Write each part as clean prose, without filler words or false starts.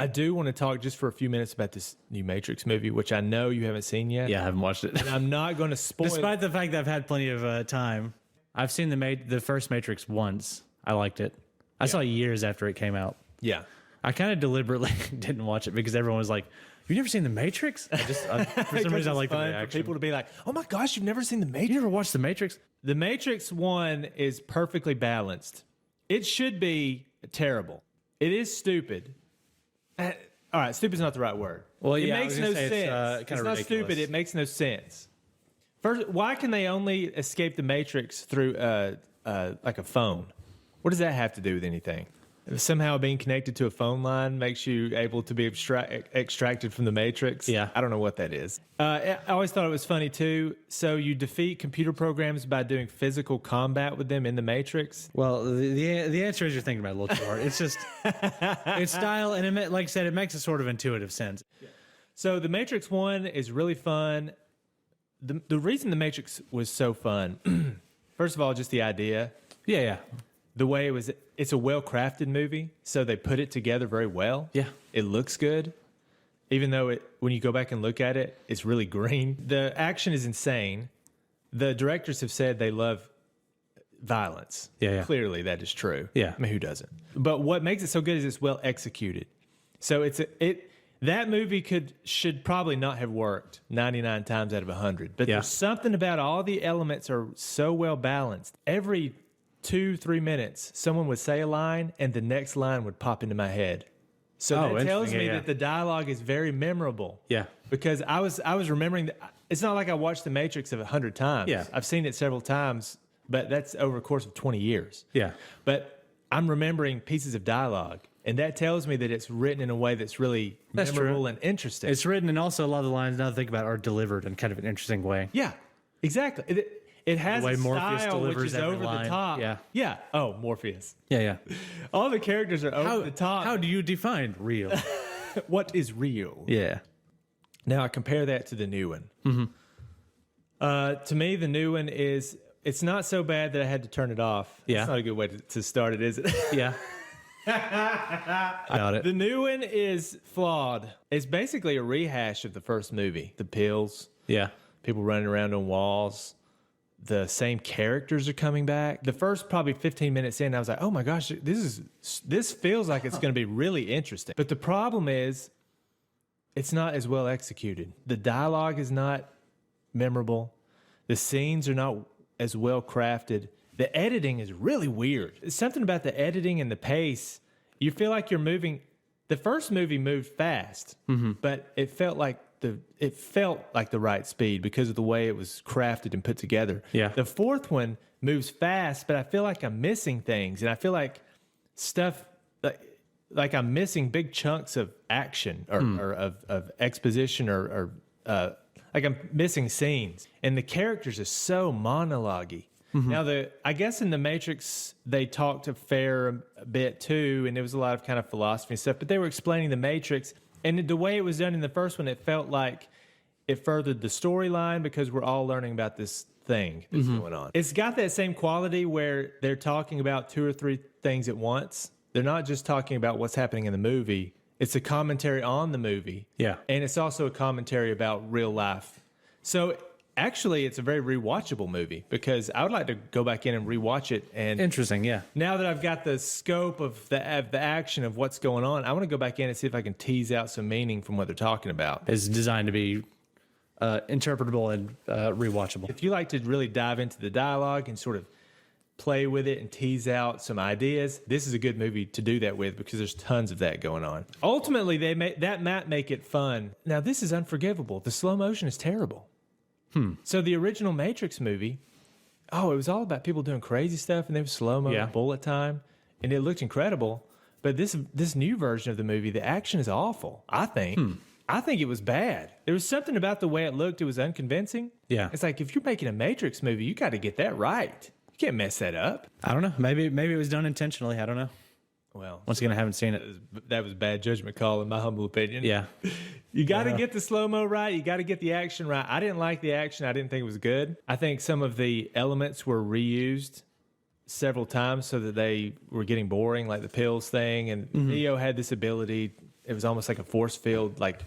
I do want to talk just for a few minutes about this new Matrix movie, which I know you haven't seen yet. Yeah, I haven't watched it. And I'm not going to spoil Despite the fact that I've had plenty of time. I've seen the first Matrix once. I liked it. I saw it years after it came out. Yeah. I kind of deliberately didn't watch it because everyone was like, "You've never seen The Matrix?" For some reason, I like the reaction. For people to be like, "Oh my gosh, you've never seen The Matrix? You never watched The Matrix? The Matrix 1 is perfectly balanced. It should be terrible. It is stupid. All right, stupid's not the right word. Well, it yeah, makes no sense. It's It's not stupid. It makes no sense. First, why can they only escape the Matrix through like a phone? What does that have to do with anything? Somehow being connected to a phone line makes you able to be extracted from the Matrix. Yeah. I don't know what that is. I always thought it was funny too. So you defeat computer programs by doing physical combat with them in the Matrix. Well, the answer is you're thinking about it a little too hard. It's just it's style, and like I said, it makes a sort of intuitive sense. Yeah. So the Matrix 1 is really fun. The reason the Matrix was so fun, first of all, just the idea. Yeah. The way it's a well-crafted movie, so they put it together very well. Yeah. It looks good, even though when you go back and look at it, it's really green. The action is insane. The directors have said they love violence. Yeah. Clearly, that is true. Yeah. I mean, who doesn't? But what makes it so good is it's well executed. So that movie should probably not have worked 99 times out of 100. But there's something about all the elements are so well balanced. Every 2-3 minutes, someone would say a line and the next line would pop into my head. So that tells me that the dialogue is very memorable. Yeah. Because I was remembering it's not like I watched The Matrix 100 times. Yeah. I've seen it several times, but that's over a course of 20 years. Yeah. But I'm remembering pieces of dialogue, and that tells me that it's written in a way that's really memorable and interesting. It's written, and also a lot of the lines, now that I think about it, are delivered in kind of an interesting way. Yeah, exactly. It has a style which is over the top. Yeah. Oh, Morpheus. Yeah. All the characters are over the top. How do you define real? What is real? Yeah. Now I compare that to the new one. Mm-hmm. To me, the new one it's not so bad that I had to turn it off. Yeah. It's not a good way to start it, is it? Yeah. Got it. The new one is flawed. It's basically a rehash of the first movie. The pills. Yeah. People running around on walls. The same characters are coming back. The first probably 15 minutes in, I was like, oh my gosh, this feels like it's going to be really interesting. But the problem is, it's not as well executed. The dialogue is not memorable. The scenes are not as well crafted. The editing is really weird. It's something about the editing and the pace. You feel like you're moving. The first movie moved fast, but it felt like the right speed because of the way it was crafted and put together. Yeah. The fourth one moves fast, but I feel like I'm missing things, and I feel like stuff like I'm missing big chunks of action or of exposition or like I'm missing scenes, and the characters are so monologue-y. Now, I guess in The Matrix, they talked a fair bit too, and there was a lot of kind of philosophy and stuff, but they were explaining The Matrix. And the way it was done in the first one, it felt like it furthered the storyline because we're all learning about this thing that's going on. It's got that same quality where they're talking about 2 or 3 things at once. They're not just talking about what's happening in the movie. It's a commentary on the movie. Yeah. And it's also a commentary about real life. So actually, it's a very rewatchable movie because I would like to go back in and rewatch it. And interesting, yeah. Now that I've got the scope of the action of what's going on, I want to go back in and see if I can tease out some meaning from what they're talking about. It's designed to be interpretable and rewatchable. If you like to really dive into the dialogue and sort of play with it and tease out some ideas, this is a good movie to do that with because there's tons of that going on. Ultimately, that might make it fun. Now, this is unforgivable. The slow motion is terrible. So the original Matrix movie, it was all about people doing crazy stuff and they were slow-mo, bullet time, and it looked incredible. But this new version of the movie, the action is awful, I think. I think it was bad. There was something about the way it looked. It was unconvincing. Yeah. It's like, if you're making a Matrix movie, you got to get that right. You can't mess that up. I don't know. Maybe it was done intentionally. I don't know. Well, once again, I haven't seen it. That was a bad judgment call, in my humble opinion. Yeah. You got to get the slow-mo right. You got to get the action right. I didn't like the action. I didn't think it was good. I think some of the elements were reused several times so that they were getting boring, like the pills thing. And Neo had this ability It was almost like a force field, like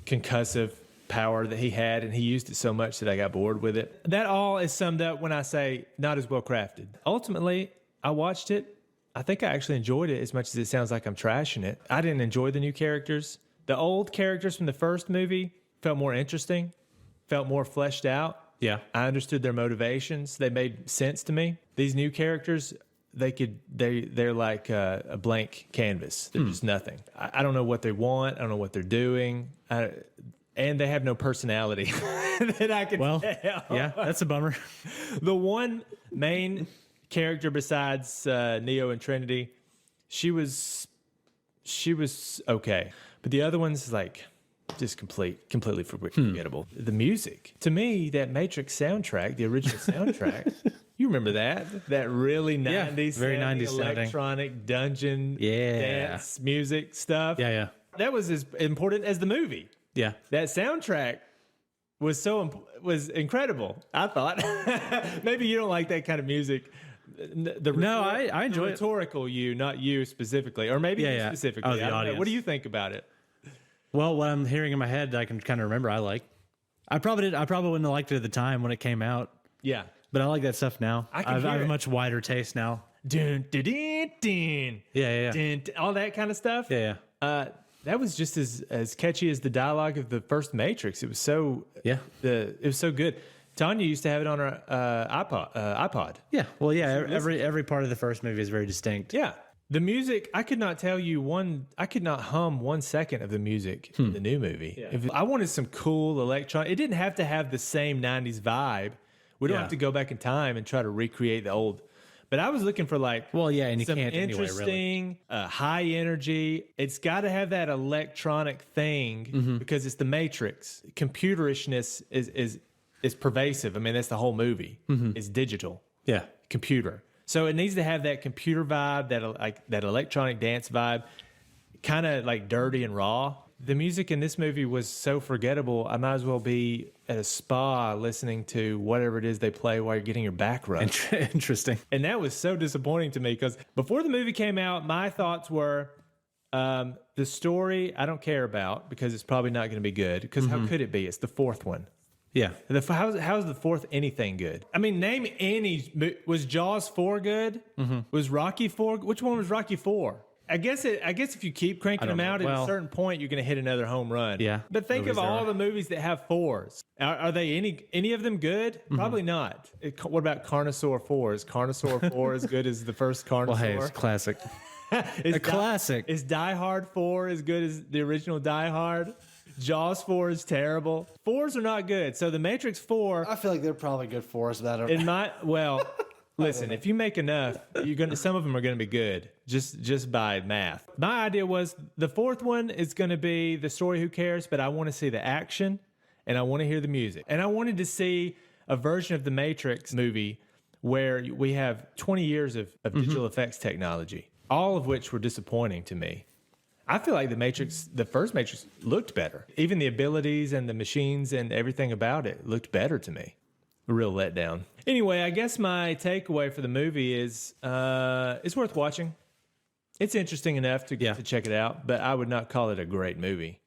concussive power that he had, and he used it so much that I got bored with it. That all is summed up when I say not as well crafted. Ultimately, I watched it. I think I actually enjoyed it as much as it sounds like I'm trashing it. I didn't enjoy the new characters. The old characters from the first movie felt more interesting, felt more fleshed out. Yeah. I understood their motivations. They made sense to me. These new characters, they're like a blank canvas. They're just nothing. I don't know what they want. I don't know what they're doing. And they have no personality that I can tell. Yeah, that's a bummer. The one main character besides Neo and Trinity, she was okay. But the other ones, like, just completely forgettable. The music. To me, that Matrix soundtrack, the original soundtrack, you remember that? That really 90s, very 90s electronic dungeon dance music stuff. Yeah. That was as important as the movie. Yeah. That soundtrack was incredible, I thought. Maybe you don't like that kind of music. I enjoy the rhetorical you, not you specifically, or maybe you specifically. Oh, the I don't know. audience. What do you think about it? Well, what I'm hearing in my head, I can kind of remember. I probably wouldn't have liked it at the time when it came out. Yeah, but I like that stuff now. I have hear a it. much wider taste now. Dun, dun, dun, dun. Yeah. Dun, dun, all that kind of stuff. Yeah. That was just as catchy as the dialogue of the first Matrix. It was so it was so good. Tanya used to have it on her iPod. Yeah. Well, yeah. Every part of the first movie is very distinct. Yeah. The music, I could not hum 1 second of the music in the new movie. Yeah. I wanted some cool electronic. It didn't have to have the same 90s vibe. We don't have to go back in time and try to recreate the old. But I was looking for and you some can't interesting, high energy. It's got to have that electronic thing because it's the Matrix. Computerishness is pervasive. I mean, that's the whole movie. It's digital. Yeah. Computer. So it needs to have that computer vibe, that electronic dance vibe, kind of like dirty and raw. The music in this movie was so forgettable. I might as well be at a spa listening to whatever it is they play while you're getting your back rubbed. Interesting. And that was so disappointing to me because before the movie came out, my thoughts were the story I don't care about because it's probably not going to be good. Because how could it be? It's the fourth one. Yeah. How's the fourth anything good? I mean, name any. Was Jaws 4 good? Was Rocky 4? Which one was Rocky 4? I guess if you keep cranking them out, at a certain point, you're going to hit another home run. Yeah. But think of all the movies that have 4s. Are they any of them good? Probably not. What about Carnosaur 4? Is Carnosaur 4 as good as the first Carnosaur? Well, hey, it's classic. Classic. Is Die Hard 4 as good as the original Die Hard? Jaws 4 is terrible. 4s are not good. So the Matrix 4. I feel like they're probably good for us. Listen, if you make enough, some of them are gonna be good, just by math. My idea was the fourth one is gonna be the story. Who cares? But I want to see the action, and I want to hear the music, and I wanted to see a version of the Matrix movie where we have 20 years of digital effects technology, all of which were disappointing to me. I feel like the first Matrix looked better. Even the abilities and the machines and everything about it looked better to me. A real letdown. Anyway, I guess my takeaway for the movie is it's worth watching. It's interesting enough to check it out, but I would not call it a great movie.